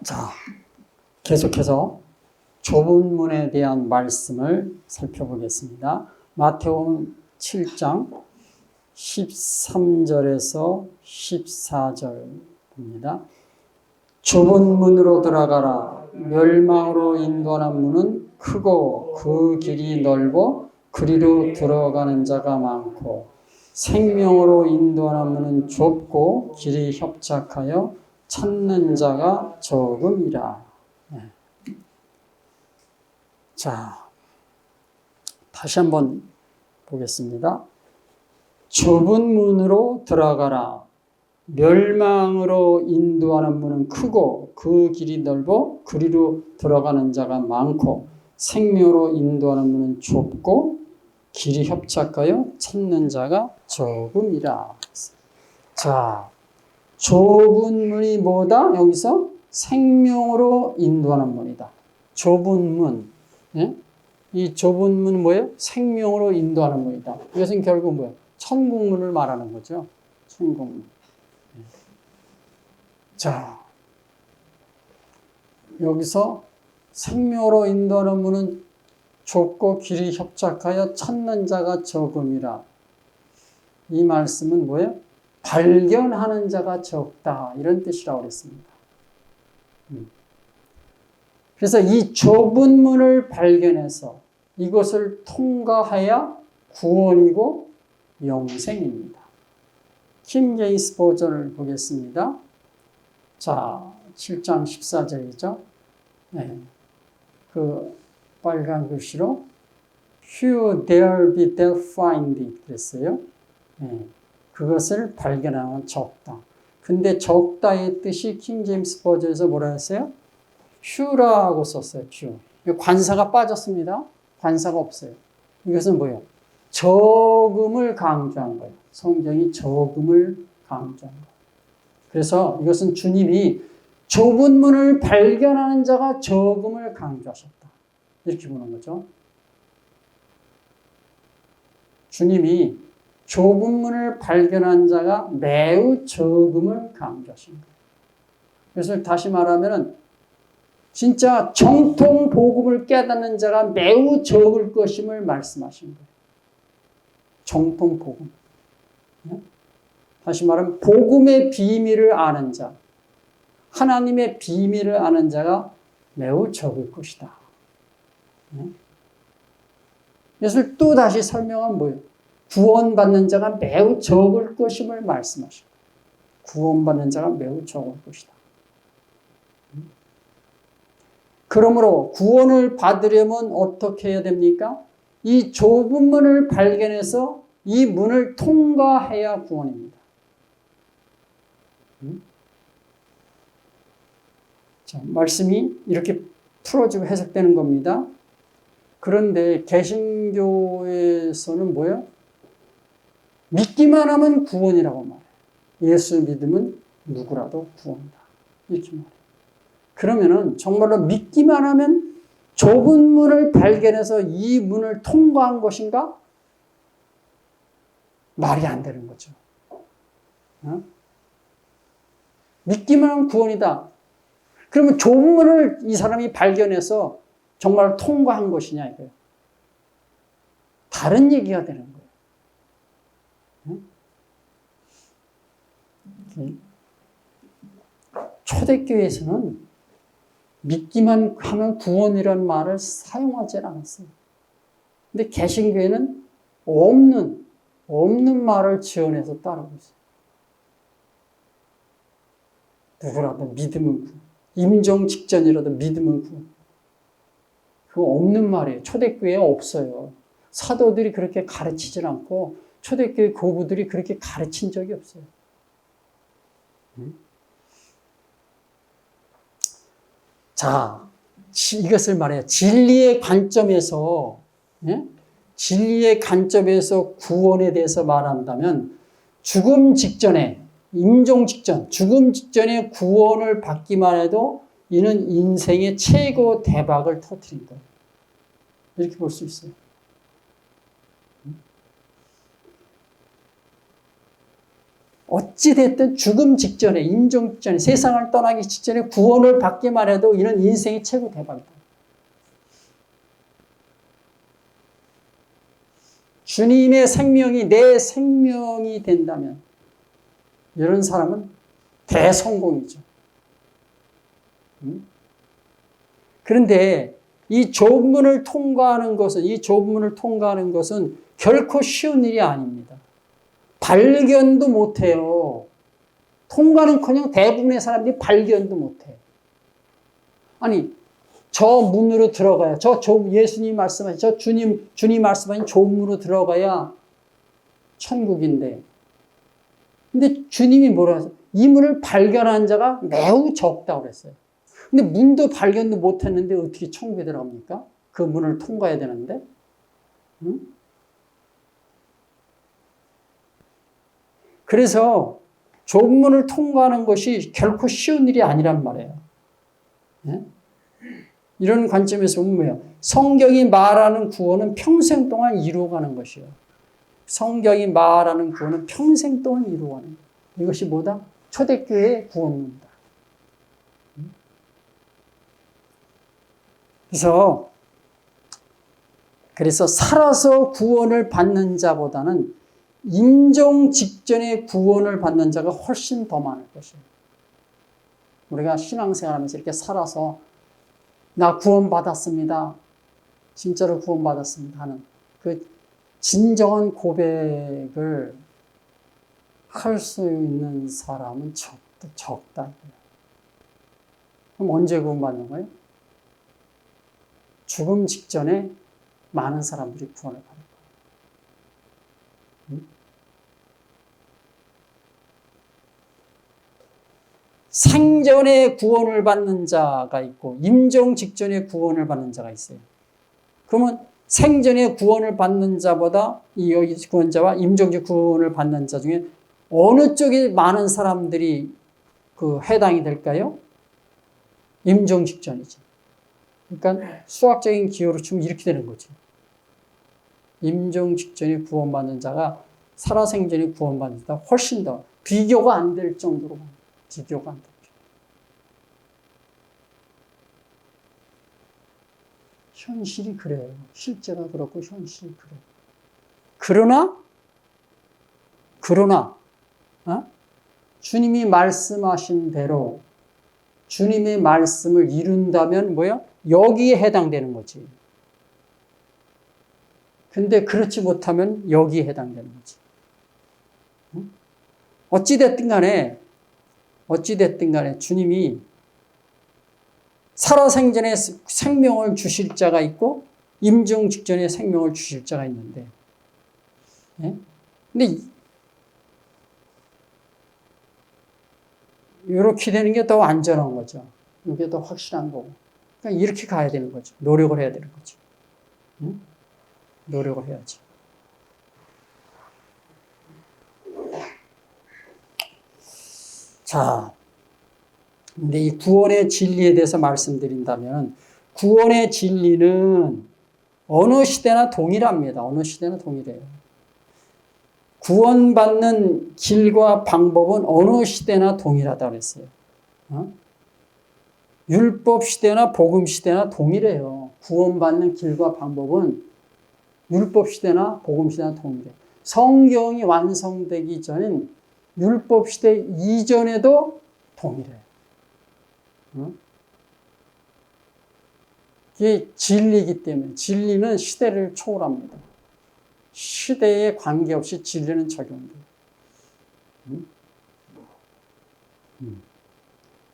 자, 계속해서 좁은 문에 대한 말씀을 살펴보겠습니다. 마태복음 7장 13절에서 14절입니다. 좁은 문으로 들어가라. 멸망으로 인도하는 문은 크고 그 길이 넓어 그리로 들어가는 자가 많고 생명으로 인도하는 문은 좁고 길이 협착하여 찾는 자가 적음이라. 자, 다시 한번 보겠습니다. 좁은 문으로 들어가라. 멸망으로 인도하는 문은 크고 그 길이 넓어 그리로 들어가는 자가 많고 생명으로 인도하는 문은 좁고 길이 협착하여 찾는 자가 적음이라. 자, 좁은 문이 뭐다? 여기서 생명으로 인도하는 문이다. 좁은 문. 예? 이 좁은 문은 뭐예요? 생명으로 인도하는 문이다. 이것은 결국 뭐예요? 천국문을 말하는 거죠. 천국문. 자, 여기서 생명으로 인도하는 문은 좁고 길이 협착하여 찾는 자가 적음이라. 이 말씀은 뭐예요? 발견하는 자가 적다. 이런 뜻이라고 그랬습니다. 그래서 이 좁은 문을 발견해서 이것을 통과해야 구원이고 영생입니다. 킹 제임스 버전을 보겠습니다. 자, 7장 14절이죠. 네. 그 빨간 글씨로 Few there be that find it 그랬어요. 네. 그것을 발견하면 적다. 근데 적다의 뜻이 킹 제임스 버전에서 뭐라 했어요? few라고 썼어요. few. 관사가 빠졌습니다. 관사가 없어요. 이것은 뭐예요? 적음을 강조한 거예요. 성경이 적음을 강조한 거예요. 그래서 이것은 주님이 좁은 문을 발견하는 자가 적음을 강조하셨다. 이렇게 보는 거죠. 주님이 좁은 문을 발견한 자가 매우 적음을 강조하신 거예요. 그래서 다시 말하면 진짜 정통 복음을 깨닫는 자가 매우 적을 것임을 말씀하신 거예요. 정통 복음. 다시 말하면 복음의 비밀을 아는 자, 하나님의 비밀을 아는 자가 매우 적을 것이다. 이것을 또 다시 설명하면 뭐예요? 구원받는 자가 매우 적을 것임을 말씀하시고 구원받는 자가 매우 적을 것이다. 그러므로 구원을 받으려면 어떻게 해야 됩니까? 이 좁은 문을 발견해서 이 문을 통과해야 구원입니다. 자, 말씀이 이렇게 풀어지고 해석되는 겁니다. 그런데 개신교에서는 뭐예요? 믿기만 하면 구원이라고 말해요. 예수 믿으면 누구라도 구원이다. 이렇게 말해요. 그러면은 정말로 믿기만 하면 좁은 문을 발견해서 이 문을 통과한 것인가? 말이 안 되는 거죠. 믿기만 하면 구원이다. 그러면 좁은 문을 이 사람이 발견해서 정말 통과한 것이냐 이거예요. 다른 얘기가 되는 거예요. 초대교회에서는 믿기만 하면 구원이라는 말을 사용하지 않았어요. 근데 개신교회는 없는 말을 지어내서 따르고 있어요. 누구라도 믿으면 구원. 임종 직전이라도 믿으면 구원. 그거 없는 말이에요. 초대교회에 없어요. 사도들이 그렇게 가르치질 않고 초대교회 교부들이 그렇게 가르친 적이 없어요. 자, 이것을 말해요. 진리의 관점에서 구원에 대해서 말한다면 죽음 직전에 임종 직전, 죽음 직전에 구원을 받기만 해도 이는 인생의 최고 대박을 터뜨린 거예요. 이렇게 볼 수 있어요. 어찌됐든 죽음 직전에, 임종 직전에, 세상을 떠나기 직전에 구원을 받기만 해도 이는 인생의 최고 대박이다. 주님의 생명이 내 생명이 된다면 이런 사람은 대성공이죠. 그런데 이 좁은 문을 통과하는 것은 결코 쉬운 일이 아닙니다. 발견도 못해요. 통과는커녕 대부분의 사람들이 발견도 못해요. 아니, 저 문으로 들어가야, 예수님 말씀하신, 주님 말씀하신 좁은 문으로 들어가야 천국인데. 근데 주님이 뭐라 하세요? 이 문을 발견한 자가 매우 적다고 그랬어요. 근데 문도 발견도 못했는데 어떻게 천국에 들어갑니까? 그 문을 통과해야 되는데. 응? 그래서 좁은 문을 통과하는 것이 결코 쉬운 일이 아니란 말이에요. 네? 이런 관점에서 보면 뭐예요? 성경이 말하는 구원은 평생 동안 이루어가는 것이에요. 성경이 말하는 구원은 평생 동안 이루어가는 거예요. 이것이 뭐다? 초대교회의 구원입니다. 그래서 살아서 구원을 받는 자보다는 임종 직전에 구원을 받는 자가 훨씬 더 많을 것이에요. 우리가 신앙생활하면서 이렇게 살아서 나 구원받았습니다. 진짜로 구원받았습니다 하는 그 진정한 고백을 할 수 있는 사람은 적다. 그럼 언제 구원받는 거예요? 죽음 직전에 많은 사람들이 구원을 받는 거예요. 생전에 구원을 받는 자가 있고 임종 직전에 구원을 받는 자가 있어요. 그러면 생전에 구원을 받는 자보다 이 구원자와 임종 직 구원을 받는 자 중에 어느 쪽에 많은 사람들이 해당이 될까요? 임종 직전이지. 그러니까 수학적인 기호로 치면 이렇게 되는 거죠. 임종 직전에 구원받는 자가 살아생전에 구원받는 자가 훨씬 더 비교가 안 될 정도로 비교가 안 되죠. 현실이 그래요. 실제가 그렇고 현실이 그래요. 그러나 주님이 말씀하신 대로 주님의 말씀을 이룬다면 뭐야? 여기에 해당되는 거지. 근데 그렇지 못하면 여기에 해당되는 거지. 어찌됐든 간에 주님이 살아생전에 생명을 주실 자가 있고 임종 직전에 생명을 주실 자가 있는데, 근데 이렇게 되는 게 더 안전한 거죠. 이게 더 확실한 거고. 그러니까 이렇게 가야 되는 거죠. 노력을 해야 되는 거죠. 노력을 해야지. 자, 근데 이 구원의 진리에 대해서 말씀드린다면 구원의 진리는 어느 시대나 동일합니다. 어느 시대나 동일해요. 구원받는 길과 방법은 어느 시대나 동일하다고 그랬어요. 율법 시대나 복음 시대나 동일해요. 구원받는 길과 방법은 율법 시대나 복음 시대나 동일해요. 성경이 완성되기 전엔 율법 시대 이전에도 동일해요. 이게 진리이기 때문에 진리는 시대를 초월합니다. 시대에 관계없이 진리는 적용돼요.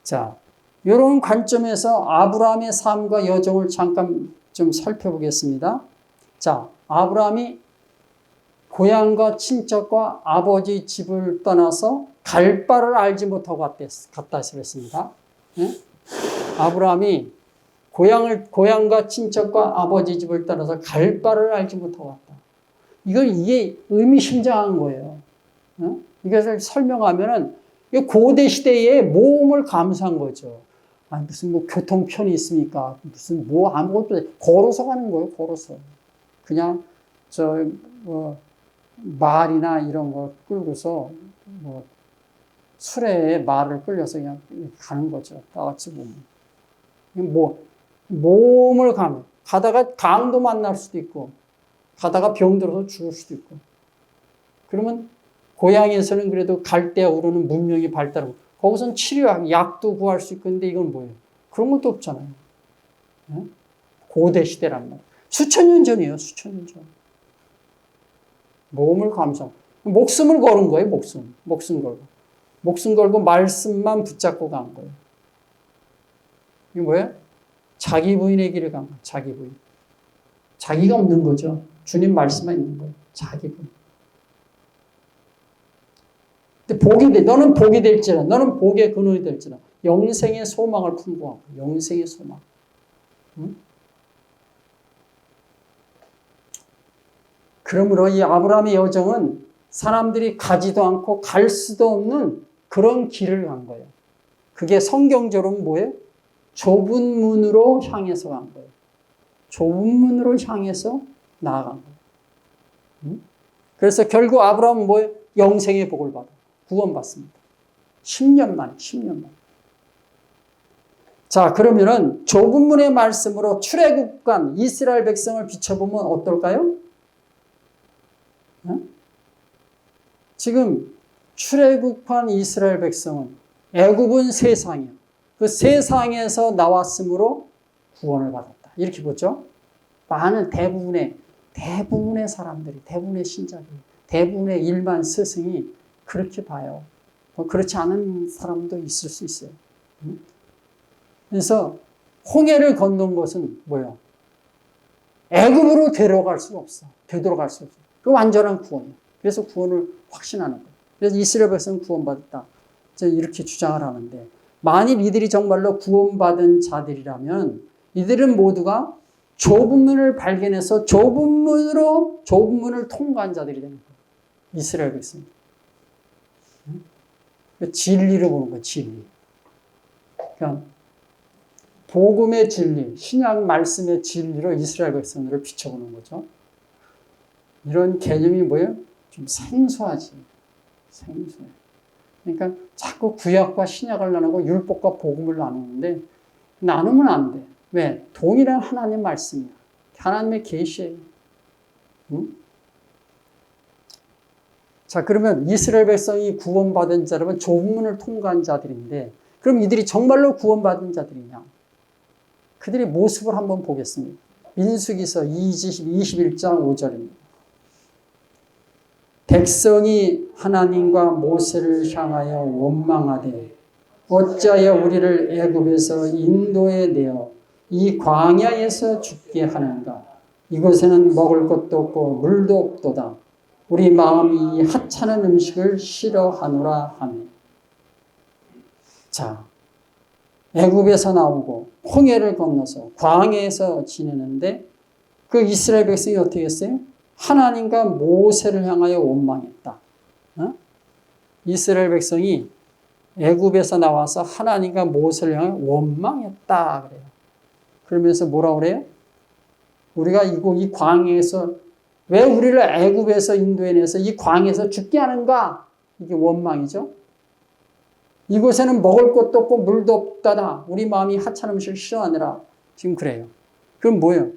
자, 이런 관점에서 아브라함의 삶과 여정을 잠깐 좀 살펴보겠습니다. 자, 아브라함이 고향과 친척과 아버지 집을 떠나서 갈 바를 알지 못하고 갔다 그랬습니다. 아브라함이 고향과 친척과 아버지 집을 떠나서 갈 바를 알지 못하고 갔다. 이게 의미심장한 거예요. 이것을 설명하면은 고대 시대의 모험을 감수한 거죠. 무슨 교통편이 있습니까? 무슨 아무것도 걸어서 가는 거예요. 걸어서 그냥 말이나 이런 거 끌고서 술에 말을 끌려서 그냥 가는 거죠. 다 같이 보면. 몸을 가다가 강도 만날 수도 있고, 가다가 병들어서 죽을 수도 있고. 그러면 고향에서는 그래도 갈대우르는 문명이 발달하고, 거기서는 치료약, 약도 구할 수 있고, 근데 이건 뭐예요? 그런 것도 없잖아요. 네? 고대 시대란 말이에요. 수천 년 전이에요, 수천 년 전. 몸을 감상. 목숨을 걸은 거예요, 목숨. 목숨 걸고. 목숨 걸고 말씀만 붙잡고 간 거예요. 이게 뭐예요? 자기 부인의 길을 간 거예요, 자기 부인. 자기가 없는 거죠. 주님 말씀만 있는 거예요, 자기 부인. 근데 너는 복이 될지라, 너는 복의 근원이 될지라. 영생의 소망을 품고 간 거예요, 영생의 소망. 응? 그러므로 이 아브라함의 여정은 사람들이 가지도 않고 갈 수도 없는 그런 길을 간 거예요. 그게 성경적으로는 뭐예요? 좁은 문으로 향해서 간 거예요. 좁은 문으로 향해서 나아간 거예요. 그래서 결국 아브라함은 뭐예요? 영생의 복을 받아. 구원받습니다. 10년 만에, 10년 만에. 자, 그러면은 좁은 문의 말씀으로 출애굽간 이스라엘 백성을 비춰보면 어떨까요? 지금 출애굽한 이스라엘 백성은 애굽은 세상이요. 그 세상에서 나왔으므로 구원을 받았다. 이렇게 보죠. 많은 대부분의 사람들이, 대부분의 신자들이, 대부분의 일반 스승이 그렇게 봐요. 그렇지 않은 사람도 있을 수 있어요. 그래서 홍해를 건넌 것은 뭐예요? 애굽으로 되돌아갈 수가 없어. 되돌아갈 수 없어. 그 완전한 구원이에요. 그래서 구원을 확신하는 거예요. 그래서 이스라엘 백성은 구원받았다. 이렇게 주장을 하는데, 만일 이들이 정말로 구원받은 자들이라면 이들은 모두가 좁은 문을 발견해서 좁은 문을 통과한 자들이 되는 거예요. 이스라엘 백성. 진리로 보는 거예요, 진리. 그러니까 복음의 진리, 신약 말씀의 진리로 이스라엘 백성들을 비춰보는 거죠. 이런 개념이 뭐예요? 좀 생소하지. 생소해. 그러니까 자꾸 구약과 신약을 나누고 율법과 복음을 나누는데 나누면 안 돼. 왜? 동일한 하나님 말씀이야. 하나님의 계시예요. 응? 자, 그러면 이스라엘 백성이 구원받은 자라면 좁은 문을 통과한 자들인데, 그럼 이들이 정말로 구원받은 자들이냐? 그들의 모습을 한번 보겠습니다. 민수기서 21장 5절입니다. 백성이 하나님과 모세를 향하여 원망하되 어찌하여 우리를 애굽에서 인도에 내어 이 광야에서 죽게 하는가? 이곳에는 먹을 것도 없고 물도 없도다. 우리 마음이 이 하찮은 음식을 싫어하노라 하네. 자, 애굽에서 나오고 홍해를 건너서 광야에서 지내는데 그 이스라엘 백성이 어떻게 했어요? 하나님과 모세를 향하여 원망했다. 이스라엘 백성이 애굽에서 나와서 하나님과 모세를 향하여 원망했다 그래요. 그러면서 뭐라고 그래요? 우리가 이 광야에서 왜 우리를 애굽에서 인도해 내서 이 광야에서 죽게 하는가? 이게 원망이죠. 이곳에는 먹을 것도 없고 물도 없다다. 우리 마음이 하찮은 음식을 싫어하느라. 지금 그래요. 그럼 뭐예요?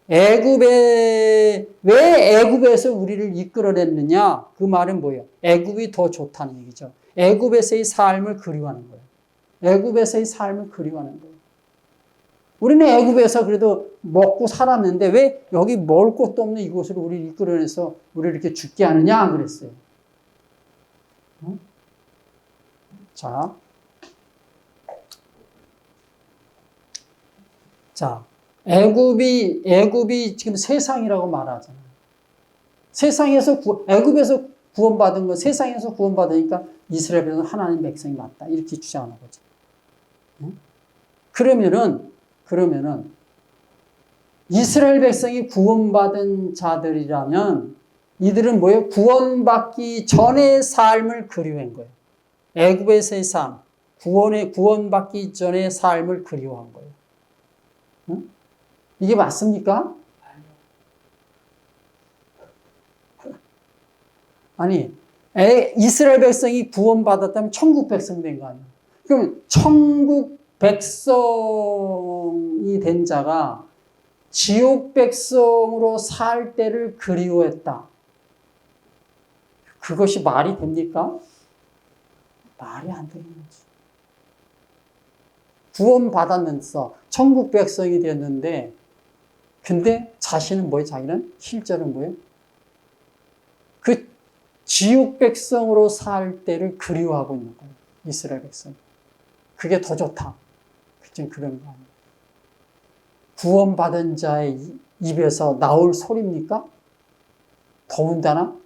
왜 애굽에서 우리를 이끌어냈느냐? 그 말은 뭐예요? 애굽이 더 좋다는 얘기죠. 애굽에서의 삶을 그리워하는 거예요. 애굽에서의 삶을 그리워하는 거예요. 우리는 애굽에서 그래도 먹고 살았는데 왜 여기 먹을 것도 없는 이곳으로 우리를 이끌어내서 우리를 이렇게 죽게 하느냐? 그랬어요. 자, 애굽이 지금 세상이라고 말하잖아요. 애굽에서 구원받은 건 세상에서 구원받으니까 이스라엘에서 하나님 백성이 맞다. 이렇게 주장하는 거죠. 그러면은 이스라엘 백성이 구원받은 자들이라면 이들은 뭐예요? 구원받기 전의 삶을 그리워한 거예요. 애굽에서의 삶, 구원받기 전의 삶을 그리워한 거예요. 응? 이게 맞습니까? 아니, 이스라엘 백성이 구원받았다면 천국 백성 된 거 아니에요. 그럼 천국 백성이 된 자가 지옥 백성으로 살 때를 그리워했다. 그것이 말이 됩니까? 말이 안 되는 거지. 구원받았면서 천국 백성이 되었는데, 근데 자신은 뭐예요? 자기는 실제로는 뭐예요? 그 지옥 백성으로 살 때를 그리워하고 있는 거예요. 이스라엘 백성. 그게 더 좋다. 그런 거 아니에요. 구원받은 자의 입에서 나올 소리입니까? 더군다나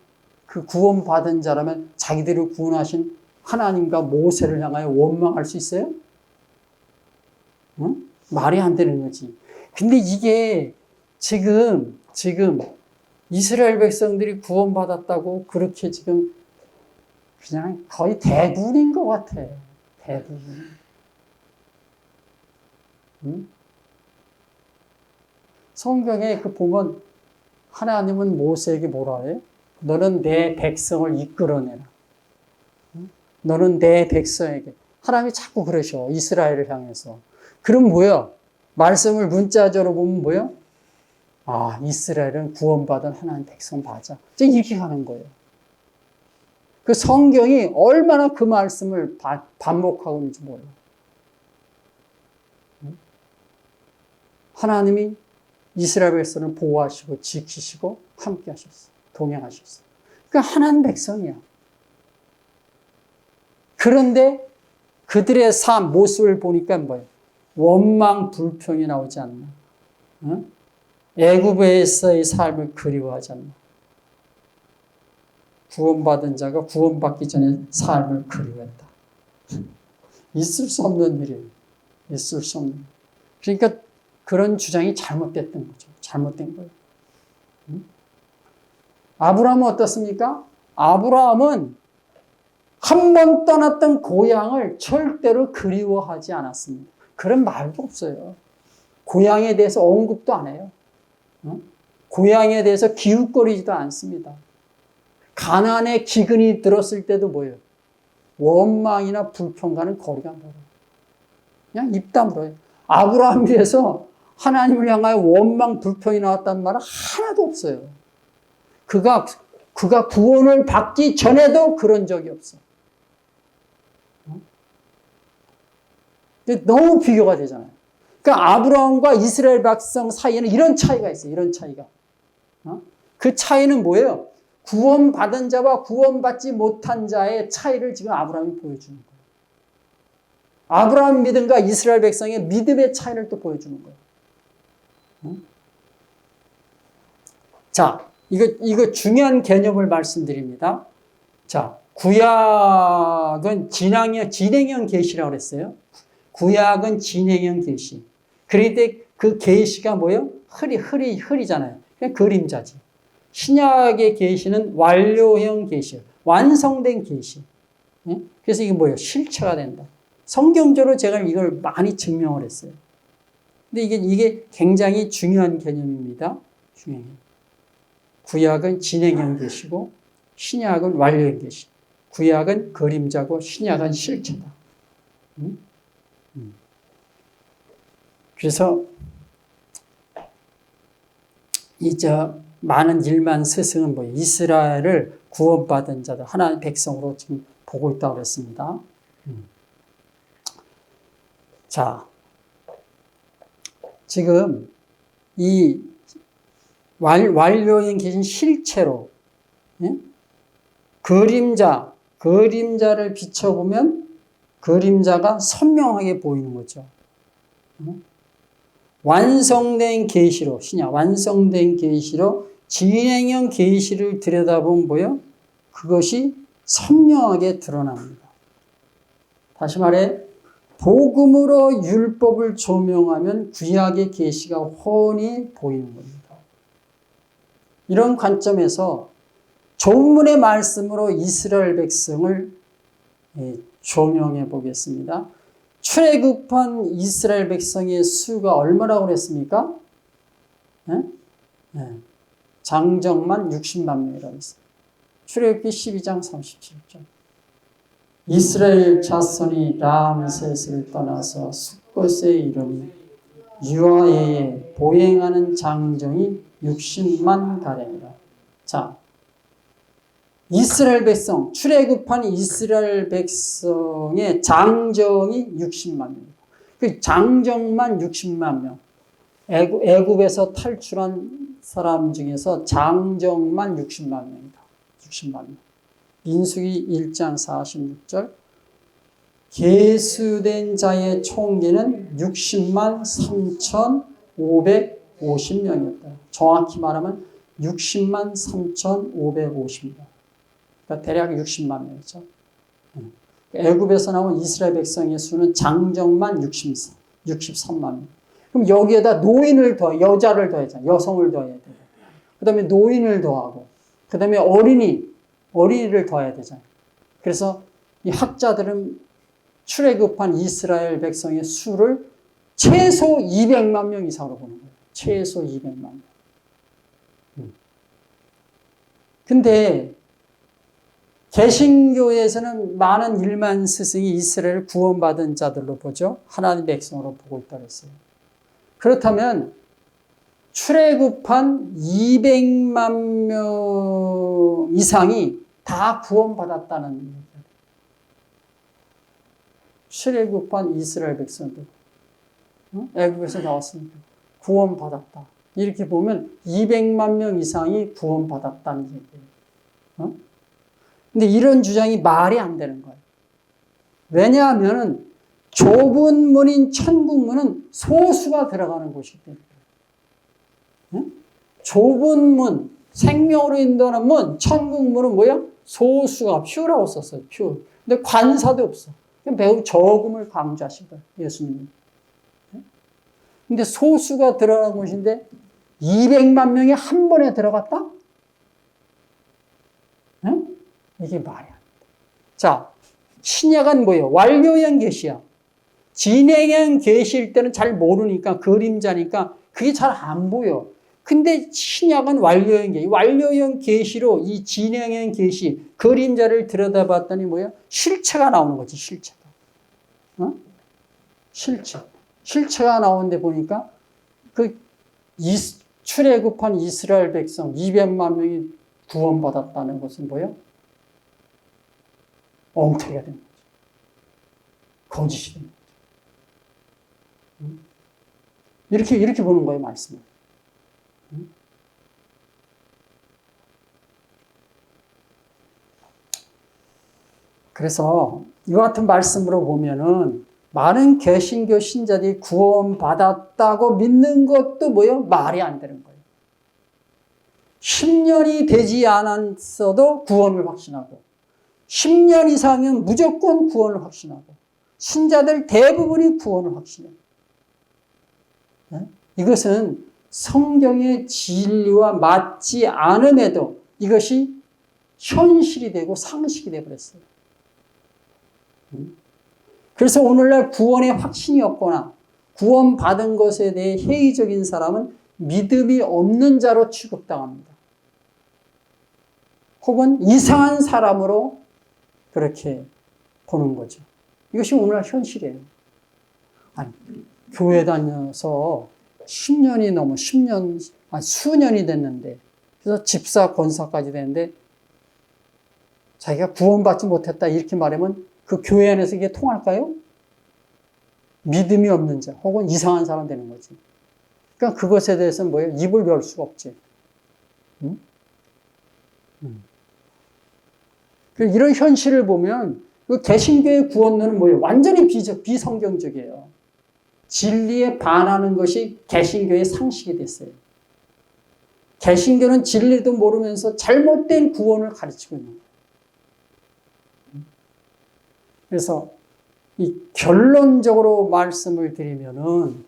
그 구원받은 자라면 자기들을 구원하신 하나님과 모세를 향하여 원망할 수 있어요? 응? 말이 안 되는 거지. 근데 이게 지금 이스라엘 백성들이 구원받았다고 그렇게 지금 그냥 거의 대부분인 것 같아. 대부분. 응? 성경에 그 보면 하나님은 모세에게 뭐라 해요? 너는 내 백성을 이끌어내라. 응? 너는 내 백성에게. 하나님이 자꾸 그러셔. 이스라엘을 향해서. 그럼 뭐야? 말씀을 문자적으로 보면 뭐야? 아, 이스라엘은 구원받은 하나님 백성 맞아. 이렇게 가는 거예요. 그 성경이 얼마나 그 말씀을 반복하고 있는지 몰라. 하나님이 이스라엘 백성을 보호하시고 지키시고 함께 하셨어. 동행하셨어. 그러니까 하나님 백성이야. 그런데 그들의 삶, 모습을 보니까 뭐예요? 원망, 불평이 나오지 않나. 응? 애굽에서의 삶을 그리워하지 않나. 구원받은 자가 구원받기 전에 삶을 그리워했다. 있을 수 없는 일이에요. 있을 수 없는 일. 그러니까 그런 주장이 잘못됐던 거죠. 잘못된 거예요. 응? 아브라함은 어떻습니까? 아브라함은 한 번 떠났던 고향을 절대로 그리워하지 않았습니다. 그런 말도 없어요. 고향에 대해서 언급도 안 해요. 고향에 대해서 기웃거리지도 않습니다. 가나안의 기근이 들었을 때도 뭐예요? 원망이나 불평과는 거리가 멀어요. 그냥 입 다물어요. 아브라함에 대해서 하나님을 향하여 원망, 불평이 나왔다는 말은 하나도 없어요. 그가 구원을 받기 전에도 그런 적이 없어. 너무 비교가 되잖아요. 그러니까 아브라함과 이스라엘 백성 사이에는 이런 차이가 있어요. 이런 차이가. 그 차이는 뭐예요? 구원받은 자와 구원받지 못한 자의 차이를 지금 아브라함이 보여주는 거예요. 아브라함 믿음과 이스라엘 백성의 믿음의 차이를 또 보여주는 거예요. 자, 이거 중요한 개념을 말씀드립니다. 자, 구약은 진행형 계시라고 그랬어요. 구약은 진행형 계시. 그런데 그 계시가 뭐예요? 흐리잖아요. 그냥 그림자지. 신약의 계시는 완료형 계시, 완성된 계시. 그래서 이게 뭐예요? 실체가 된다. 성경적으로 제가 이걸 많이 증명을 했어요. 근데 이게 굉장히 중요한 개념입니다. 구약은 진행형 계시고 신약은 완료형 계시. 구약은 그림자고 신약은 실체다. 그래서 많은 일만 스승은 뭐예요? 이스라엘을 구원받은 자들, 하나님의 백성으로 지금 보고 있다고 그랬습니다. 자, 지금 이 완료인 계신 실체로 그림자를 비춰보면 그림자가 선명하게 보이는 거죠. 완성된 계시로, 완성된 계시로 진행형 계시를 들여다보면 뭐예요? 그것이 선명하게 드러납니다. 다시 말해, 복음으로 율법을 조명하면 구약의 계시가 훤히 보이는 겁니다. 이런 관점에서 조문의 말씀으로 이스라엘 백성을 조명해 보겠습니다. 출애굽한 이스라엘 백성의 수가 얼마라고 그랬습니까? 장정만 60만 명이라고 했어요. 출애굽기 12장 37절. 이스라엘 자손이 람셋을 떠나서 숫곳에 이르니 유아에에 보행하는 장정이 60만 가량이라. 자, 이스라엘 백성, 출애굽한 이스라엘 백성의 장정이 60만 명입니다. 그 장정만 60만 명. 애굽에서 탈출한 사람 중에서 장정만 60만 명이다. 60만 명. 민수기 1장 46절. 계수된 자의 총기는 60만 3,550명이었다. 정확히 말하면 60만 3,550명. 그러니까 대략 60만 명이죠. 애굽에서 나온 이스라엘 백성의 수는 장정만 63만 명. 그럼 여기에다 노인을 여자를 더해자, 여성을 더해야 돼요. 그 다음에 노인을 더하고, 그 다음에 어린이를 더해야 되잖아요. 그래서 이 학자들은 출애굽한 이스라엘 백성의 수를 최소 200만 명 이상으로 보는 거예요. 최소 200만 명. 근데 개신교에서는 많은 일만 스승이 이스라엘을 구원받은 자들로 보죠. 하나님의 백성으로 보고 있다고 했어요. 그렇다면 출애굽한 200만 명 이상이 다 구원받았다는 얘기예요. 출애굽한 이스라엘 백성들, 애굽에서 나왔으니까 구원받았다. 이렇게 보면 200만 명 이상이 구원받았다는 얘기예요. 근데 이런 주장이 말이 안 되는 거예요. 왜냐하면 좁은 문인 천국문은 소수가 들어가는 곳이기 때문에. 좁은 문, 생명으로 인도하는 문, 천국문은 뭐야? 소수가, 퓨라고 썼어요. 퓨. 근데 관사도 없어. 매우 적음을 강조하신 거예요. 예수님이. 근데 소수가 들어가는 곳인데 200만 명이 한 번에 들어갔다? 이게 말이 안 돼. 자, 신약은 뭐예요? 완료형 계시야. 진행형 계시일 때는 잘 모르니까, 그림자니까 그게 잘 안 보여. 근데 신약은 완료형 계시. 완료형 계시로 이 진행형 계시, 그림자를 들여다봤더니 뭐야? 실체가 나오는 거지, 실체가. 실체가 나오는데 보니까 출애굽한 이스라엘 백성 200만 명이 구원받았다는 것은 뭐예요? 엉터리가 된 거죠. 거짓이 된 거죠. 이렇게 보는 거예요, 말씀을. 그래서 이와 같은 말씀으로 보면은 많은 개신교 신자들이 구원받았다고 믿는 것도 뭐예요? 말이 안 되는 거예요. 10년이 되지 않았어도 구원을 확신하고 10년 이상은 무조건 구원을 확신하고 신자들 대부분이 구원을 확신해요. 이것은 성경의 진리와 맞지 않음에도 이것이 현실이 되고 상식이 되어버렸어요. 그래서 오늘날 구원의 확신이 없거나 구원받은 것에 대해 회의적인 사람은 믿음이 없는 자로 취급당합니다. 혹은 이상한 사람으로 그렇게 보는 거죠. 이것이 오늘날 현실이에요. 아니, 교회 다녀서 10년이 넘어, 수년이 됐는데, 그래서 집사, 권사까지 됐는데, 자기가 구원받지 못했다, 이렇게 말하면 그 교회 안에서 이게 통할까요? 믿음이 없는 자, 혹은 이상한 사람 되는 거지. 그러니까 그것에 대해서는 뭐예요? 입을 열 수가 없지. 이런 현실을 보면, 그 개신교의 구원론은 뭐예요? 완전히 비성경적이에요. 진리에 반하는 것이 개신교의 상식이 됐어요. 개신교는 진리도 모르면서 잘못된 구원을 가르치고 있는 거예요. 그래서 이 결론적으로 말씀을 드리면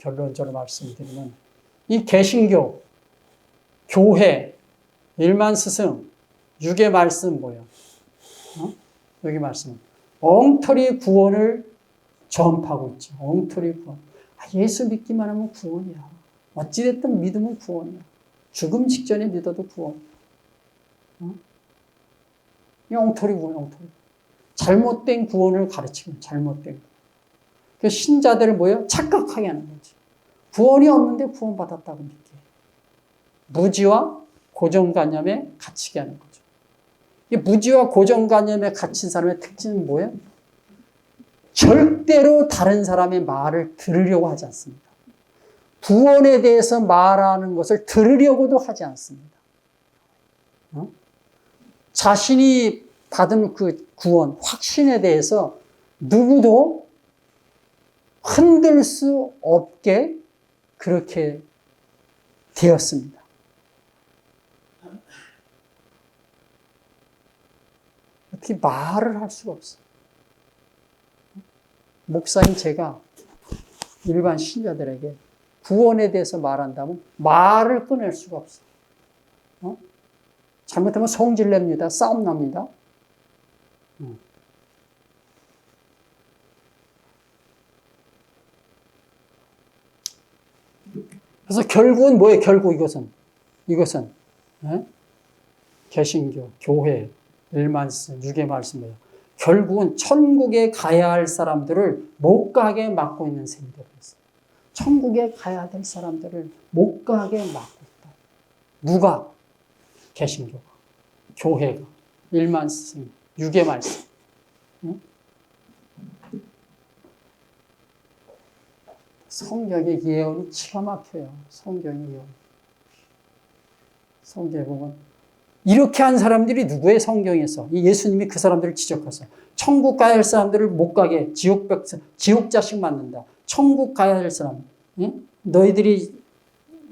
이 개신교, 교회, 일만 스승, 육의 말씀 뭐예요? 여기 말씀. 엉터리 구원을 전파하고 있죠. 엉터리 구원. 예수 믿기만 하면 구원이야. 어찌됐든 믿으면 구원이야. 죽음 직전에 믿어도 구원. 엉터리고 엉터리. 잘못된 구원을 가르치는 잘못된 구원. 그 신자들을 뭐예요? 착각하게 하는 거지. 구원이 없는데 구원받았다고 믿게. 무지와 고정관념에 갇히게 하는 거죠. 이 무지와 고정관념에 갇힌 사람의 특징은 뭐예요? 절대로 다른 사람의 말을 들으려고 하지 않습니다. 구원에 대해서 말하는 것을 들으려고도 하지 않습니다. 자신이 받은 그 구원, 확신에 대해서 누구도 흔들 수 없게 그렇게 되었습니다. 어떻게 말을 할 수가 없어요. 목사님, 제가 일반 신자들에게 구원에 대해서 말한다면 말을 꺼낼 수가 없어요. 잘못하면 성질 냅니다. 싸움 납니다. 그래서 결국은 뭐예요? 결국 이것은 개신교, 교회, 일만씀, 유괴 말씀이에요. 결국은 천국에 가야 할 사람들을 못 가게 막고 있는 셈이 되었어요. 천국에 가야 될 사람들을 못 가게 막고 있다. 누가? 개신교가, 교회가, 일만씀, 유괴 말씀. 성경의 예언이 기가 막혀요. 성경의 예언. 성경에 보면 이렇게 한 사람들이 누구예요? 성경에서. 예수님이 그 사람들을 지적하세요. 천국 가야 할 사람들을 못 가게 지옥 자식 만든다. 천국 가야 할 사람. 너희들이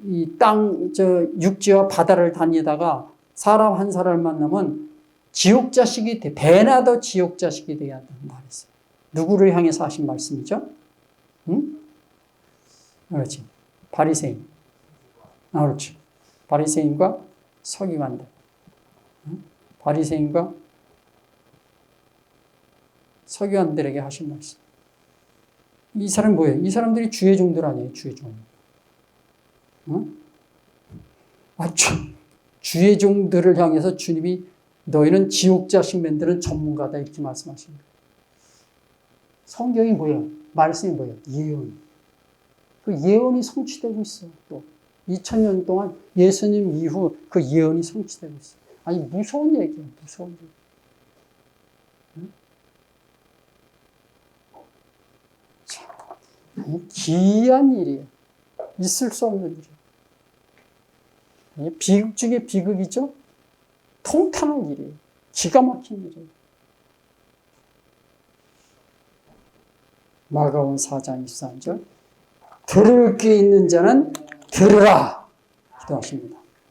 이 땅, 육지와 바다를 다니다가 사람 한 사람을 만나면 지옥 자식이 돼. 배나 더 지옥 자식이 돼야 한다는 말이 있어요. 누구를 향해서 하신 말씀이죠? 그렇지. 바리새인. 그렇지. 바리새인과 서기관들. 바리새인과 서기관들에게 하신 말씀. 이 사람 뭐예요? 이 사람들이 주의 종들 아니에요? 주의 종. 주의 종들을 향해서 주님이 너희는 지옥 자식맨들은 전문가다 이렇게 말씀하십니다. 성경이 뭐예요? 말씀이 뭐예요? 예언. 그 예언이 성취되고 있어요. 또 2000년 동안 예수님 이후 그 예언이 성취되고 있어요. 아니 무서운 얘기예요. 무서운 얘기. 기이한 일이에요. 있을 수 없는 일이에요. 비극 중에 비극이죠. 통탄한 일이에요. 기가 막힌 일이에요. 마가복음 4장 23절 들을 귀 있는 자는 들으라 기도하십니다.